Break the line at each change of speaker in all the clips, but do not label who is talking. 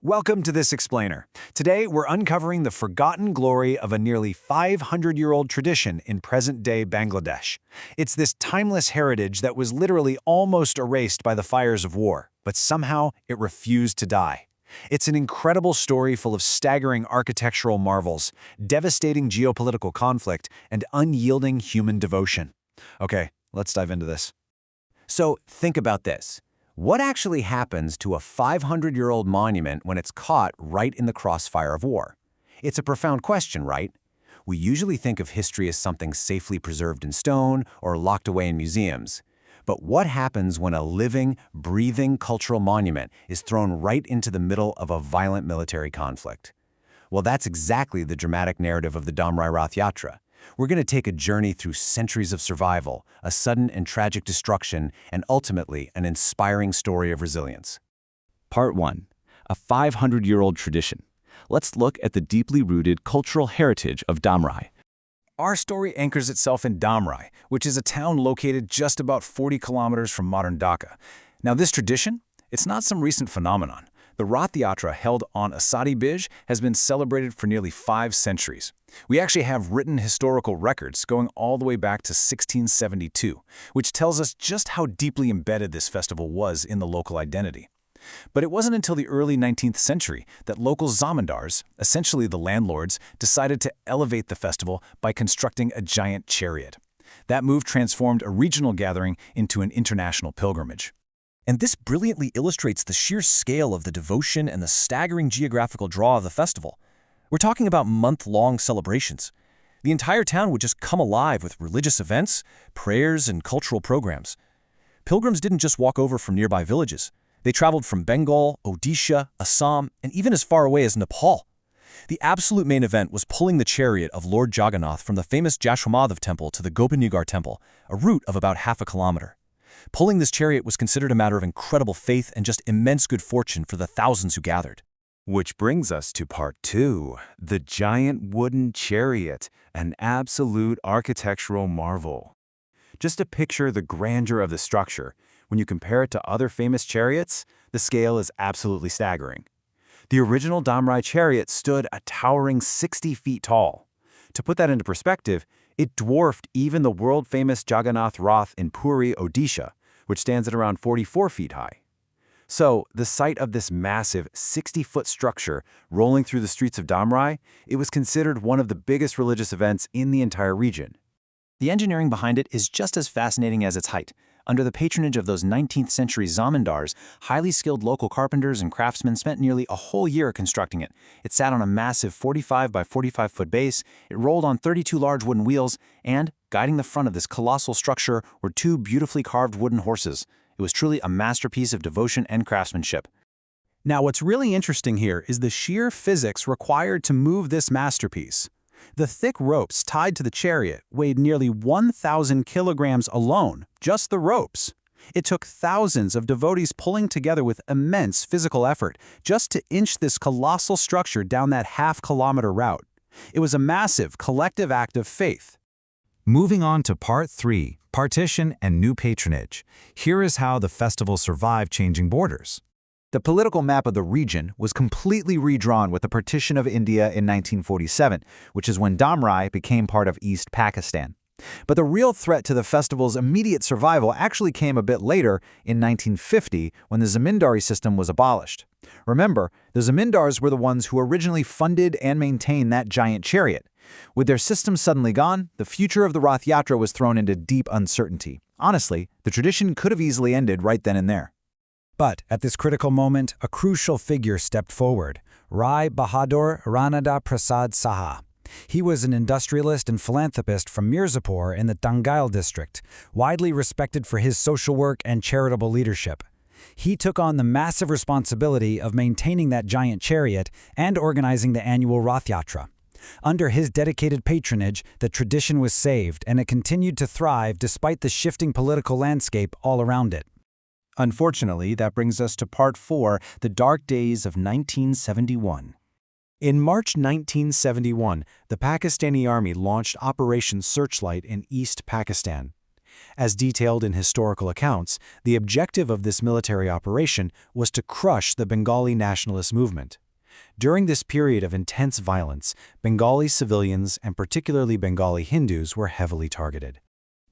Welcome to this explainer. Today, we're uncovering the forgotten glory of a nearly 500-year-old tradition in present-day Bangladesh. It's this timeless heritage that was literally almost erased by the fires of war, but somehow it refused to die. It's an incredible story full of staggering architectural marvels, devastating geopolitical conflict, and unyielding human devotion. Okay, let's dive into this.
So think about this. What actually happens to a 500-year-old monument when it's caught right in the crossfire of war? It's a profound question, right? We usually think of history as something safely preserved in stone or locked away in museums. But what happens when a living, breathing cultural monument is thrown right into the middle of a violent military conflict? Well, that's exactly the dramatic narrative of the Dhamrai Rath Yatra. We're going to take a journey through centuries of survival, a sudden and tragic destruction, and ultimately an inspiring story of resilience.
Part 1. A 500-year-old tradition. Let's look at the deeply rooted cultural heritage of Dhamrai.
Our story anchors itself in Dhamrai, which is a town located just about 40 kilometers from modern Dhaka. Now, this tradition, it's not some recent phenomenon. The Rath Yatra, held on Asadi Bij, has been celebrated for nearly 5 centuries. We actually have written historical records going all the way back to 1672, which tells us just how deeply embedded this festival was in the local identity. But it wasn't until the early 19th century that local zamindars, essentially the landlords, decided to elevate the festival by constructing a giant chariot. That move transformed a regional gathering into an international pilgrimage.
And this brilliantly illustrates the sheer scale of the devotion and the staggering geographical draw of the festival. We're talking about month-long celebrations. The entire town would just come alive with religious events, prayers, and cultural programs. Pilgrims didn't just walk over from nearby villages. They traveled from Bengal, Odisha, Assam, and even as far away as Nepal. The absolute main event was pulling the chariot of Lord Jagannath from the famous Jashomadhav temple to the Gopinagar temple, a route of about half a kilometer. Pulling this chariot was considered a matter of incredible faith and just immense good fortune for the thousands who gathered.
Which brings us to part 2, the giant wooden chariot, an absolute architectural marvel. Just to picture the grandeur of the structure, when you compare it to other famous chariots, the scale is absolutely staggering. The original Dhamrai chariot stood a towering 60 feet tall. To put that into perspective, it dwarfed even the world-famous Jagannath Rath in Puri, Odisha, which stands at around 44 feet high. So, the sight of this massive 60-foot structure rolling through the streets of Dhamrai, it was considered one of the biggest religious events in the entire region.
The engineering behind it is just as fascinating as its height. Under the patronage of those 19th century zamindars, highly skilled local carpenters and craftsmen spent nearly a whole year constructing it. It sat on a massive 45 by 45 foot base, it rolled on 32 large wooden wheels, and, guiding the front of this colossal structure, were 2 beautifully carved wooden horses. It was truly a masterpiece of devotion and craftsmanship.
Now, what's really interesting here is the sheer physics required to move this masterpiece. The thick ropes tied to the chariot weighed nearly 1,000 kilograms alone, just the ropes. It took thousands of devotees pulling together with immense physical effort just to inch this colossal structure down that half-kilometer route. It was a massive collective act of faith.
Moving on to Part 3, Partition and New Patronage. Here is how the festival survived changing borders.
The political map of the region was completely redrawn with the partition of India in 1947, which is when Dhamrai became part of East Pakistan. But the real threat to the festival's immediate survival actually came a bit later, in 1950, when the zamindari system was abolished. Remember, the zamindars were the ones who originally funded and maintained that giant chariot. With their system suddenly gone, the future of the Rath Yatra was thrown into deep uncertainty. Honestly, the tradition could have easily ended right then and there.
But at this critical moment, a crucial figure stepped forward, Rai Bahadur Ranada Prasad Saha. He was an industrialist and philanthropist from Mirzapur in the Tangail district, widely respected for his social work and charitable leadership. He took on the massive responsibility of maintaining that giant chariot and organizing the annual Rath Yatra. Under his dedicated patronage, the tradition was saved and it continued to thrive despite the shifting political landscape all around it.
Unfortunately, that brings us to Part 4, the dark days of 1971. In March 1971, the Pakistani army launched Operation Searchlight in East Pakistan. As detailed in historical accounts, the objective of this military operation was to crush the Bengali nationalist movement. During this period of intense violence, Bengali civilians and particularly Bengali Hindus were heavily targeted.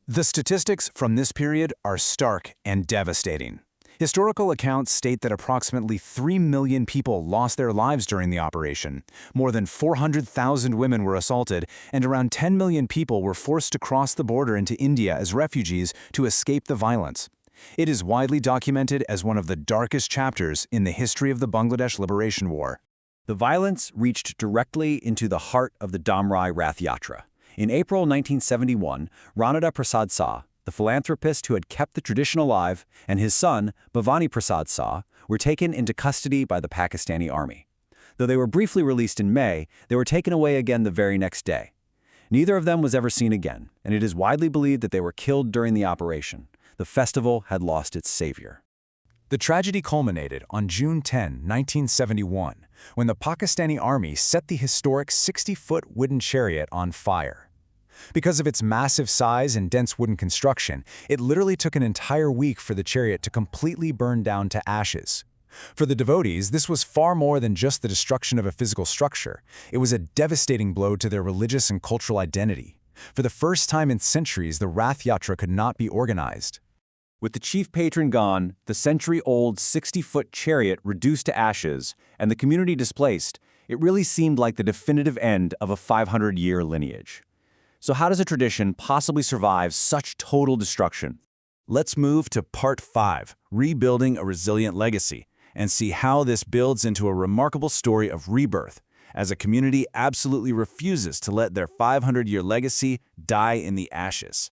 The statistics from this period are stark and devastating. Historical accounts state that approximately 3 million people lost their lives during the operation. More than 400,000 women were assaulted, and around 10 million people were forced to cross the border into India as refugees to escape the violence. It is widely documented as one of the darkest chapters in the history of the Bangladesh Liberation War.
The violence reached directly into the heart of the Dhamrai Rath Yatra. In April 1971, Ranada Prasad Saha, the philanthropist who had kept the tradition alive, and his son, Bhavani Prasad Saha, were taken into custody by the Pakistani army. Though they were briefly released in May, they were taken away again the very next day. Neither of them was ever seen again, and it is widely believed that they were killed during the operation. The festival had lost its savior.
The tragedy culminated on June 10, 1971, when the Pakistani army set the historic 60-foot wooden chariot on fire. Because of its massive size and dense wooden construction, it literally took an entire week for the chariot to completely burn down to ashes. For the devotees, this was far more than just the destruction of a physical structure. It was a devastating blow to their religious and cultural identity. For the first time in centuries, the Rath Yatra could not be organized.
With the chief patron gone, the century-old 60-foot chariot reduced to ashes, and the community displaced, it really seemed like the definitive end of a 500-year lineage. So how does a tradition possibly survive such total destruction?
Let's move to Part 5, Rebuilding a Resilient Legacy, and see how this builds into a remarkable story of rebirth, as a community absolutely refuses to let their 500-year legacy die in the ashes.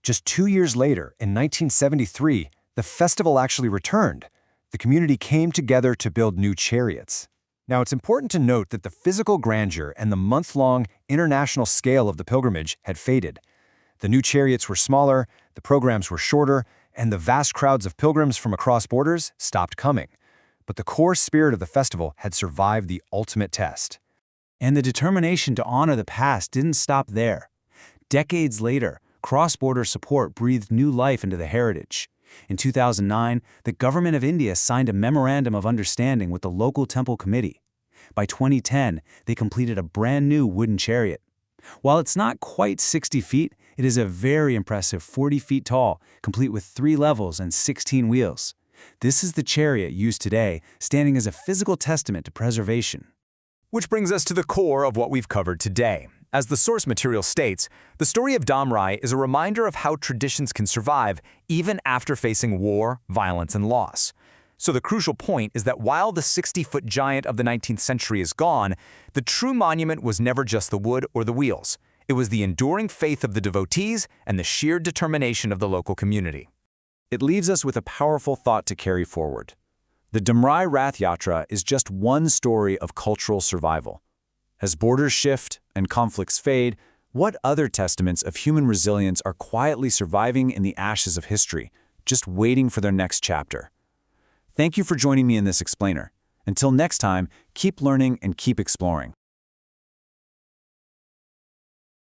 Just 2 years later, in 1973, the festival actually returned. The community came together to build new chariots. Now, it's important to note that the physical grandeur and the month-long international scale of the pilgrimage had faded. The new chariots were smaller, the programs were shorter, and the vast crowds of pilgrims from across borders stopped coming. But the core spirit of the festival had survived the ultimate test.
And the determination to honor the past didn't stop there. Decades later, cross-border support breathed new life into the heritage. In 2009, the government of India signed a Memorandum of Understanding with the local temple committee. By 2010, they completed a brand new wooden chariot. While it's not quite 60 feet, it is a very impressive 40 feet tall, complete with 3 levels and 16 wheels. This is the chariot used today, standing as a physical testament to preservation.
Which brings us to the core of what we've covered today. As the source material states, the story of Dhamrai is a reminder of how traditions can survive even after facing war, violence, and loss. So the crucial point is that while the 60-foot giant of the 19th century is gone, the true monument was never just the wood or the wheels. It was the enduring faith of the devotees and the sheer determination of the local community.
It leaves us with a powerful thought to carry forward. The Dhamrai Rath Yatra is just one story of cultural survival. As borders shift and conflicts fade, what other testaments of human resilience are quietly surviving in the ashes of history, just waiting for their next chapter? Thank you for joining me in this explainer. Until next time, keep learning and keep exploring.